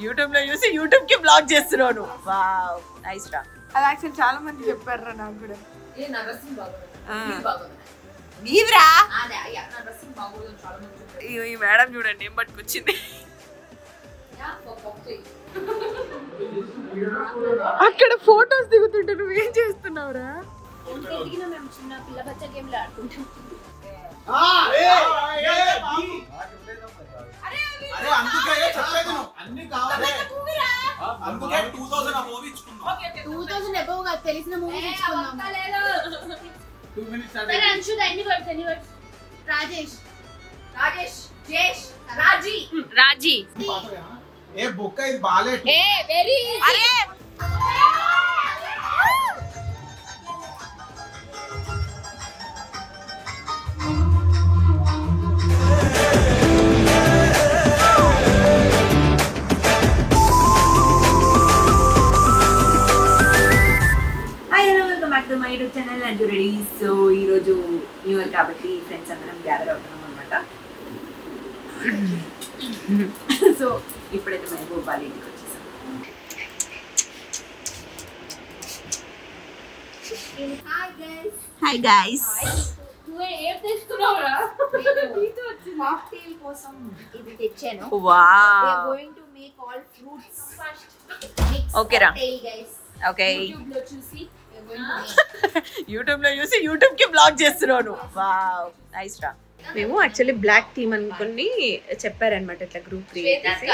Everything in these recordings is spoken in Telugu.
యూట్యూబ్ లో చూసి యూట్యూబ్ కి బ్లాగ్ చేస్తున్నాను. వావ్ నైస్ రా. అది యాక్చువల్ చాలా మంది చెప్పారు నాకు కూడా. నీవ్రా ఈ మేడం చూడండి ఏం పట్టుకొచ్చింది. అక్కడ ఫోటోస్ దిగుతుంటే నువ్వేం చేస్తున్నావురా? తెలిసిన మూవీ రాజేష్ రాజేష్ జేష్ రాజీ రాజీ ఏ బొక్క ఇది బాలే ఏ వెరీ అరే my YouTube channel and ready. So ఈరోజు న్యూ ఇయర్ కాబట్టి ఫ్రెండ్స్ అందరం గ్యాదర్ అవుతున్నాం అనమాట. సో ఇప్పుడైతే మేము భోపాల్ ఇంటికి వచ్చేసాం. Hi guys. కాక్టైల్ కోసం ఇది తెచ్చాను. Wow going to make all fruits okay రా. ఓకే యూట్యూబ్ లో చూసి యూట్యూబ్ కి బ్లాగ్ చేస్తున్నాను. వావ్ నైస్ రా. మేము యాక్చువల్లీ బ్లాక్ థీమ్ అనుకుని చెప్పారనమాట ఇట్లా గ్రూప్ క్రియేట్ చేసి.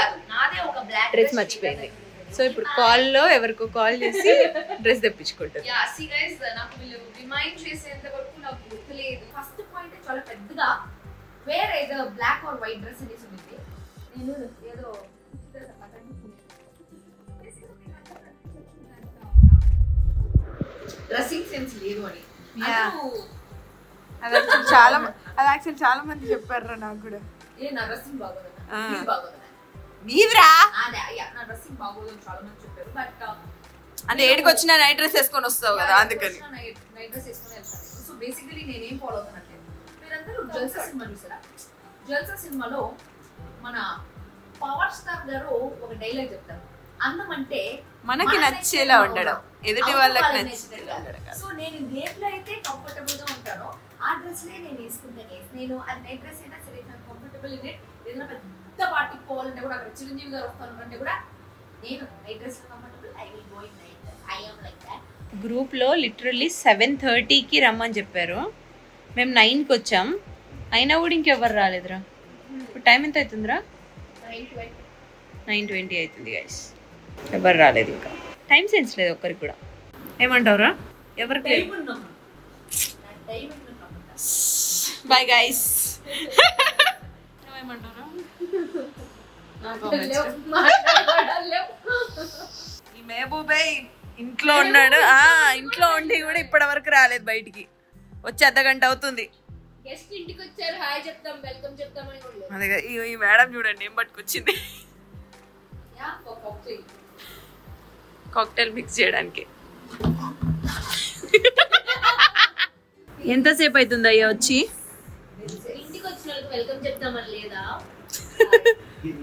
డ్రెస్ మర్చిపోయింది. సో ఇప్పుడు కాల్ లో ఎవరికో కాల్ చేసి డ్రెస్ తెప్పించుకుంటారు. నాకు వీళ్ళు రిమైండ్ చేసేంత వరకు నాకు గుర్తులేదు. ఫస్ట్ పాయింట్ చాలా పెద్దగా వేర్ ఏదో బ్లాక్ ఆర్ వైట్ డ్రెస్ అనేసి ఉంది. నేను ఏదో డ్రెస్సింగ్ సెన్స్ లేదు అని. అది యాక్చువల్ చాలా మంది చెప్పారు నాకు కూడా. నా డ్రెస్సింగ్ బాగోదు నీవ్రా నా డ్రెస్సింగ్ బాగోదు అని చాలా మంది చెప్పారు. బట్ అంటే ఏడికి వచ్చిన నైట్ డ్రెస్ వేసుకొని వస్తావు కదా అందుకని నైట్ డ్రెస్ వేసుకొని వెళ్తాను. సో బేసికలీ నేనేం ఫాలో అవుతానంటే మీరందరూ జల్సా సినిమా చూసారా? జల్సా సినిమాలో మన పవర్ స్టార్ గారు ఒక డైలాగ్ చెప్తారు, అందం అంటే మనకి నచ్చేలా ఉండడం, ఎదుటి వాళ్ళకి నచ్చేలా ఉండడం. సో నేను దేంట్లో అయితే కంఫర్టబుల్ గా ఉంటానో ఆ డ్రెస్ నేను వేసుకుంటాను. నేను అది నైట్ డ్రెస్ అయినా సరే నాకు కంఫర్టబుల్ ఇన్ ఇట్. ఏదైనా పెద్ద పార్టీకి పోవాలంటే కూడా అక్కడ చిరంజీవి గారు వస్తాను అంటే కూడా నేను నైట్ డ్రెస్ లో comfortable. I will go in night dress. I am like that. Group లో లిటరల్లీ 7:30కి రమ్మని చెప్పారు. మేము 9కి వచ్చాం. అయినా కూడా ఇంకెవరు రాలేదురా. ఇప్పుడు టైం ఎంత అవుతుందిరా? 9:20 అవుతుంది గైస్. ఎవరు రాలేదు ఇంకా. టైం సెన్స్ లేదు ఒక్కరికి కూడా. ఏమంటావురా? ఎవరికి? Bye guys. ఏమంటారా? ఈ మహబూబే ఇంట్లో ఉన్నాడు. ఇంట్లో ఉండి కూడా ఇప్పటి వరకు రాలేదు బయటికి. వచ్చి అర్ధగంట అవుతుంది. గెస్ట్ ఇంటికి వచ్చారు, హాయ్ చెప్తాం వెల్కమ్ చెప్తామని కూడా. అదే ఈ మేడం చూడండి ఏం పట్టుకొచ్చింది. కాక్టైల్ మిక్స్ చేయడానికి. ఎంతసేపు అవుతుంది అయ్యా వచ్చి? ఇంటికి వచ్చిన వాళ్ళకి వెల్కమ్ చెప్తామని లేదా?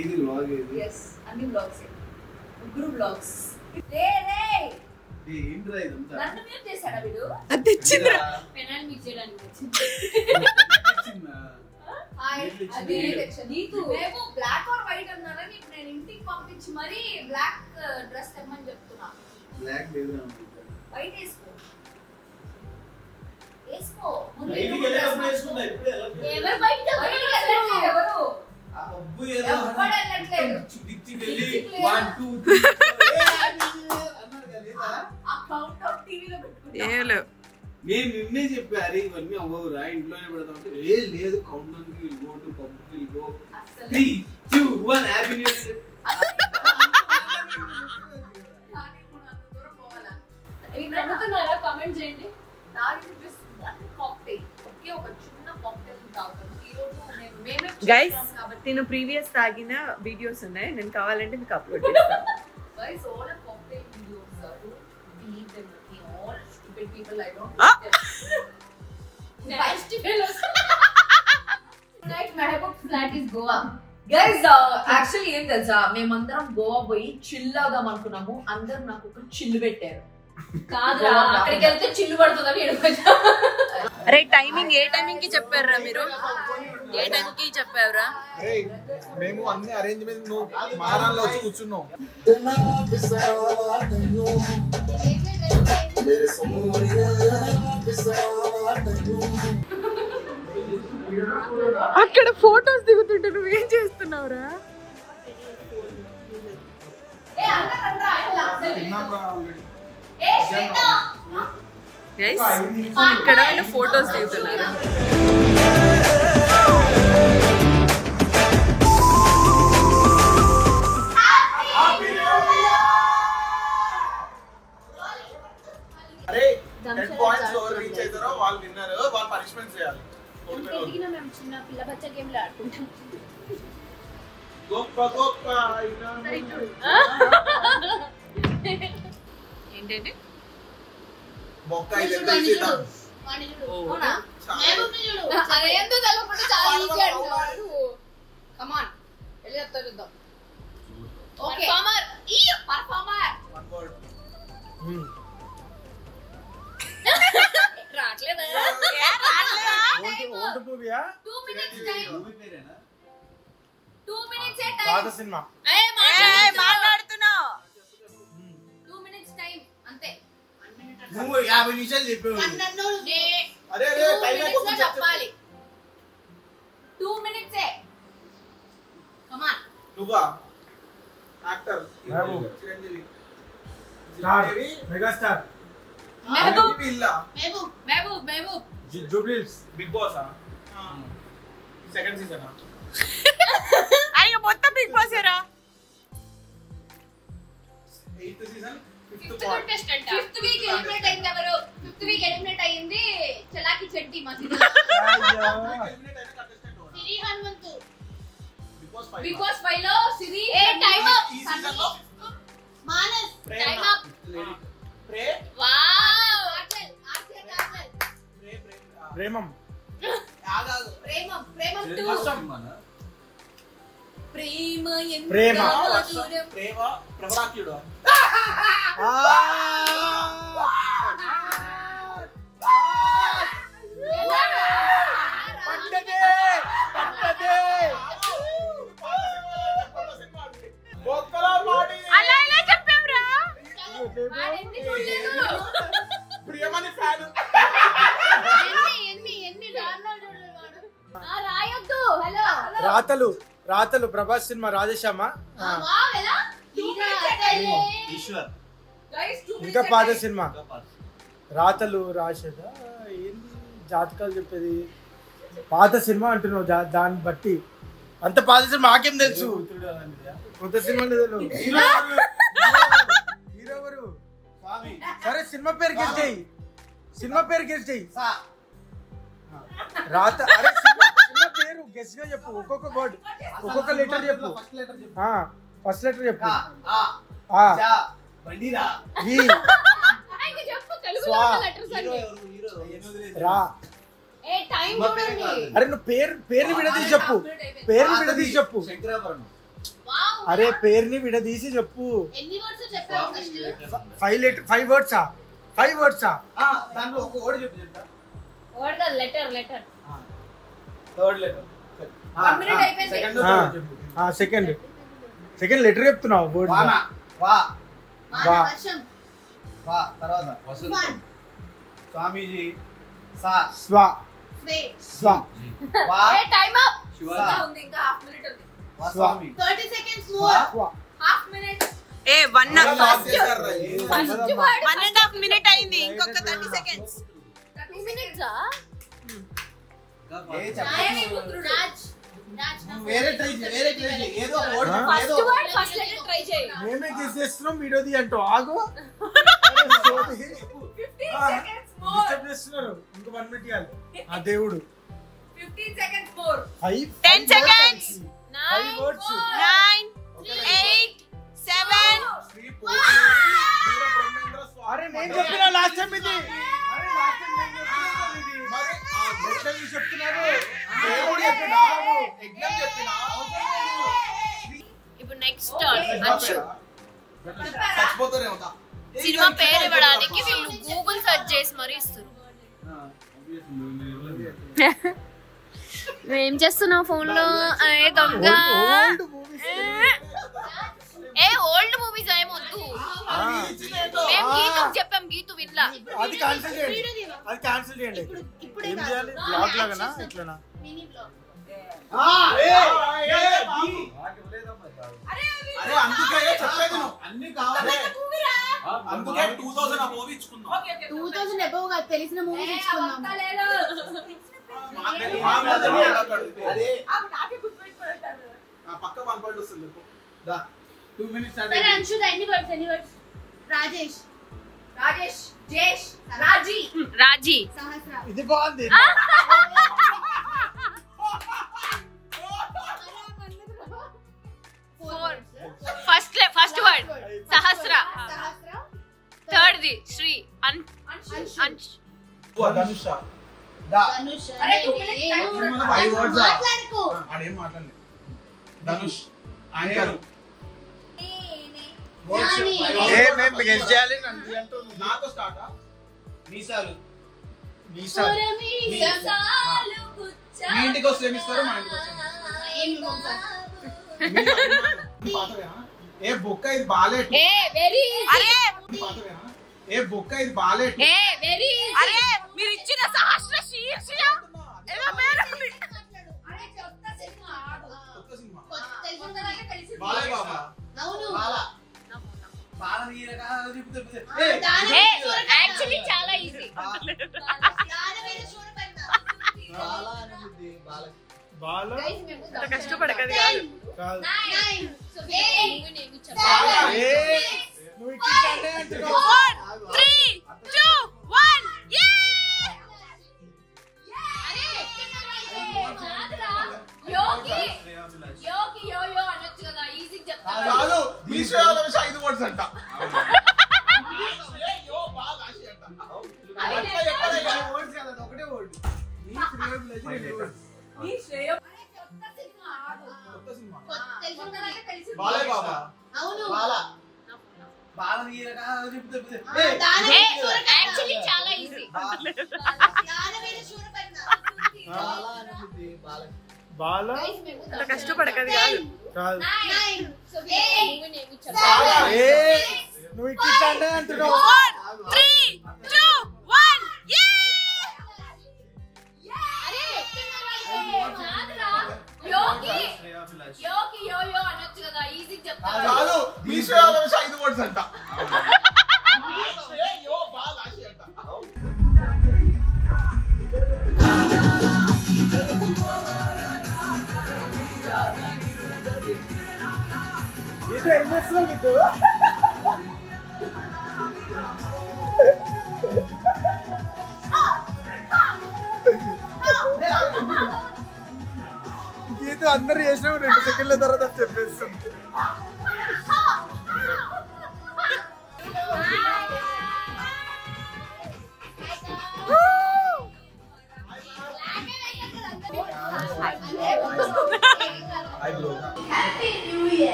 ఇది వ్లాగ్ ఇది. yes అన్ని వ్లాగ్స్ ముగ్గురు వ్లాగ్స్. రే ఏంట్రా ఇదంతా? నన్ను మ్యూట్ చేశాడా వీడు? అది తెచ్చిందిరా. పెనాల్ మిక్స్ చేయడానికి వచ్చింది. అది నీకు మేము బ్లాక్ ఆర్ వైట్ అన్నారని ఇప్పుడు నేను ఇంటికి పంపించి మరి బ్లాక్ డ్రెస్ తెమ్మని చెప్తున్నా. బ్లాక్ లేదు వైట్ వేసుకో. ఎవరు బయట ఎవరు అబ్బు ఏదో వెళ్ళట్లేదు. చిక్కి వెళ్ళి 1 2 3 అన్నారు కదా. ఆ కౌంట్ ఆఫ్ టీవీలో పెట్టుకుంటా. ఏలు నేను నిన్నే చెప్పారు ఇవన్నీ అవ్వవురా ఇంట్లోనే పెడతా అంటే లేదు కౌంట్ డౌన్ కి go to public will go 3 2 1 happy new year. నమ్ముతున్నారా? కామెంట్ చేయండి. నాకు కాక్టైల్ ఓకే, ఒక చిన్న కాక్టైల్ తాగుతాను ఈరోజు. గైస్ నేను ప్రీవియస్ తాగిన వీడియోస్ ఉన్నాయి, నేను కావాలంటే మీకు అప్లోడ్ చేస్తాను. Guys, all the cocktail videos are to believe them. They all stupid people. I don't. Stupid fellows. That is Goa. Guys actually ఏం తెలుసా, మేమందరం గోవా పోయి చిల్ అవుదాం అనుకున్నాము. అందరం నాకు ఒక చిల్లు పెట్టారు. కాదు అక్కడికి వెళ్తే చిల్లు పడుతుందని ఎడుకొచ్చా. అరే టైమింగ్ ఏ టైమింగ్ కి చెప్పారా మీరు? ఏ టైం కి చెప్పారా? మేము అన్ని అరేంజ్మెంట్ నువ్వు మారాల్లో వచ్చి కూర్చున్నాం. అక్కడ ఫోటోస్ దిగుతుంటే నువ్వేం చేస్తున్నావురా? ఇక్కడ వాళ్ళు ఫోటోస్ దిగుతున్నారు. అరే 10 పాయింట్స్ ఓవర్ రీచ్ అవుతారో వాళ్ళు విన్నర్, వాళ్ళు పనిష్మెంట్ చేయాలి. మేము చిన్న పిల్ల బచ్చ గేమ్లు ఆడుకుంటాం. గొప్ప గొప్ప ఏంటంటే మొక్క ఇది తెలిసిదా? రావట్లేదా? 2 minutes పాత సినిమా మాట్లాడుతున్నావు. 2 minutes టైం అంతే. నువ్వు 50 నిమిషాలు చెప్పావు. అరే అరే టైం అయిపోతుంది చెప్పాలి. 2 minutes కమ్ ఆన్. నువ్వా actor Chiranjeevi star megastar Mehboob ఇల్లా మెహబూబ్ జూబ్లీస్ బిగ్ బాస్ సెకండ్ సీజన్ అయ్యో మొత్తం బిగ్ బాస్ ఏరా. 8th season 5th fifth part. Contestant fifth week eliminate అయింది ఎవరు? ఫిఫ్త్ వీక్ ఎలిమినేట్ అయింది చలాకి చెట్టి మసీదు. సిరి హనుమంతు బిగ్ బాస్ 5 లో సిరి టైం అప్. ఈ సీజన్ లో మానస్ టైం అప్. ప్రే వావ్ ప్రేమం ఆగాగు ప్రేమం 2 ప్రేమ ఎంత ప్రేమ. దూరం. ప్రేమ ప్రభాక్యుడు అలా ఎలా చెప్పావురా? వాడెన్ని చూడలేదు. ప్రియమని ఫ్యాన్ ఎన్ని దారుణాలు చూడలేదు వాడు. రాయొద్దు. హలో రాతలు ప్రభాస్ సినిమా రాజేశామా. వావ్ ఎలా ఈశ్వర్ ఇంకా పాత సినిమా రాతలు రాసేదా ఏంది జాతకాలు చెప్పేది. పాత సినిమా అంటున్నావు దాన్ని బట్టి. అంత పాత సినిమా మాకేం తెలుసు. కొత్త సినిమా హీరో ఎవరు? సరే సినిమా పేరు గెస్ చేయి. రాత అరే సినిమా పేరు గెస్ గా చెప్పు. ఒక్కొక్క వర్డ్ ఒక్కొక్క లెటర్ చెప్పు. ఫస్ట్ లెటర్ చెప్పు. ఈ చెప్పు తెలుగులో స్వా. లెటర్స్ అన్ని. రా. ఏ టైం చూడండి. అరే నువ్వు పేరుని విడదీసి చెప్పు. శంకరాభరణం వావ్ అరే పేరుని విడదీసి చెప్పు. ఎన్ని వర్డ్స్ చెప్పావు ఫస్ట్? 5 వర్డ్సా? 5 వర్డ్సా? దాంట్లో ఒక వర్డ్ చెప్తా word the letter third letter 1 minute అయిపోయింది. సెకండ్ లెటర్ చెప్తున్నావు. వర్డ్ వా వా. వర్షం తర్వాత తుఫాన్ స్వామీజీ సా స్వా. స్వే స్వా. వా ఏ టైం అప్. శివ ఉంది ఇంకా హాఫ్ మినిట్ ఉంది. స్వామి 30 seconds more. స్వా. Half minute. ఏ 1.5 ఫస్ట్ వర్డ్ minute అయింది. ఇంకొక 30 seconds. 2 minutes ఆ? ఏ నాయని చెప్పు పుత్రుడు రాజ్ వేరే ట్రై ఏదో ఒక word first word first letter try చేయి. మేమే గెస్ చేస్తున్నాం వీడియోది అంటూ ఆగు. 15 seconds more. డిస్టర్బ్ చేస్తున్నారు. ఇంకో 1 minute ఇవ్వాలి. ఆ దేవుడు 15 seconds more. 10 seconds. 5 words. 9 8 7 అరే నేను చెప్పిన లాస్ట్ టైం ఇది. అరే లాస్ట్ టైం నేను చెప్పిన ఇది. మరి ఎట్లా చెప్తున్నారు? దేవుడు చెప్పినా ఎగ్జామ్ చెప్పి నెక్స్ట్ అంశు చచ్చిపోతారేమో సినిమా పేరు ఇవ్వడానికి వీళ్ళు గూగుల్ సెర్చ్ చేసి మరీ ఇస్తారు. నువ్వేం చేస్తున్నావు ఫోన్ లో? ఏ దొంగ ఏ ఓల్డ్ మూవీస్ ఏమొద్దు. మేము గీతకు చెప్పాం, గీతు వినలా. అది క్యాన్సిల్ చేయండి. ఏం చేయాలి? బ్లాగ్ లాగానా ఇట్లానా? అరే అందుకే చెప్పేది అన్ని కావాలి. అందుకే 2000 ఆ మూవీ ఇచ్చుకుందాం. 2000 అబౌవ్ గా తెలిసిన మూవీ ఇచ్చుకుందాం. పక్క 1 పాయింట్ వస్తుంది. 2 minutes సరే అంశు ఎన్ని వర్డ్స్? రాజేష్ జేష్ రాజీ సహస్ర. ఇది బాగుంది. First word Sahasra, third the Sri, Ansh. Dhanush Dhanush anchor నాతో స్టార్ట్. మీసాలు మీ ఇంటికి వస్తే ఏమిస్తారు? మా ఇంటికి వస్తే ఏ బొక్క ఇది బాలేట్. ఏ బొక్క ఇది బాలేట్. మీరు ఇచ్చిన సహస్ర శీర్షిక బాలే బాబా యాక్చువల్లీ చాలా ఈజీ. కష్టపడకది కాదు. నువ్వు ఇట్లా అంటున్నావు. 3, 2, 1 కాదు మీషో 5 వర్డ్స్ అంట. ఒకటే వర్డ్. బాలే బాబా యాక్చువల్లీ చాలా ఈజీ. కష్టపడకది కాదు. నువ్వు ఇట్లా అంటున్నావు. 3, 2, 1 కాదు మీషో 5 వర్డ్స్ అంట. గీత అందరు చేసినావు 2 సెకండ్ల తర్వాత చెప్పేస్తుంది.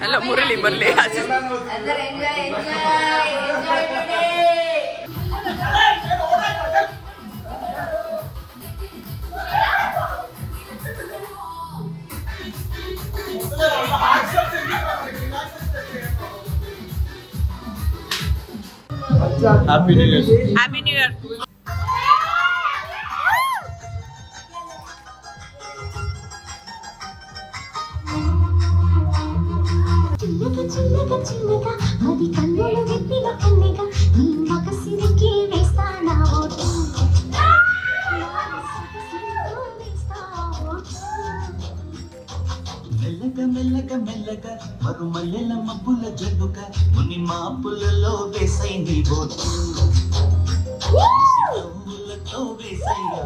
Hello Murali happy new year. Happy new year. చిన్నగా అది కన్నులు విప్పిన కన్నెగా నీ మగసిరికి వేస్తానా ఓటు. మెల్లగా మరుమల్లెల మబ్బుల జల్లుగా ముని మాపులలో వేసైంది బోటు. వేసయ్యా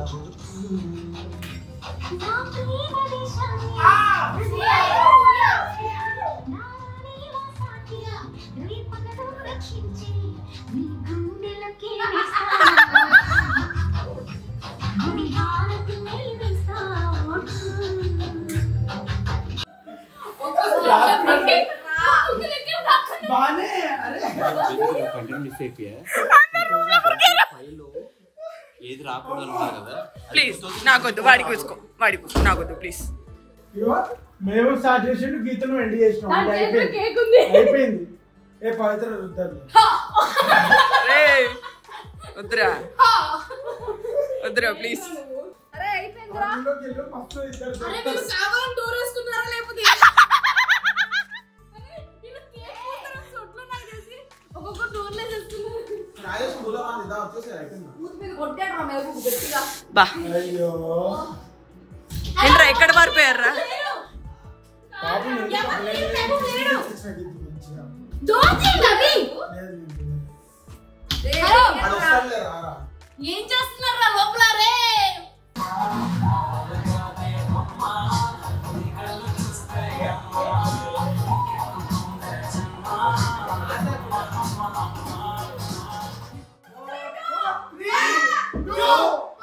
బానే అరే ఏది రాకూడదు అనుకున్నా కదా. ప్లీజ్ నాకొద్దు, వాడికి కూసుకో నాకొద్దు ప్లీజ్. మేము స్టార్ట్ చేసిండు, గీతను ఎండ్ చేసినాం, అయిపోయింది. ఏ పవిత్ర రుద్దాలు వద్దురా ప్లీజ్. బా అయ్యో ఏంట్రా ఎక్కడ మారిపోయారా? ఏం చేస్తున్నారా లోపల రే? No!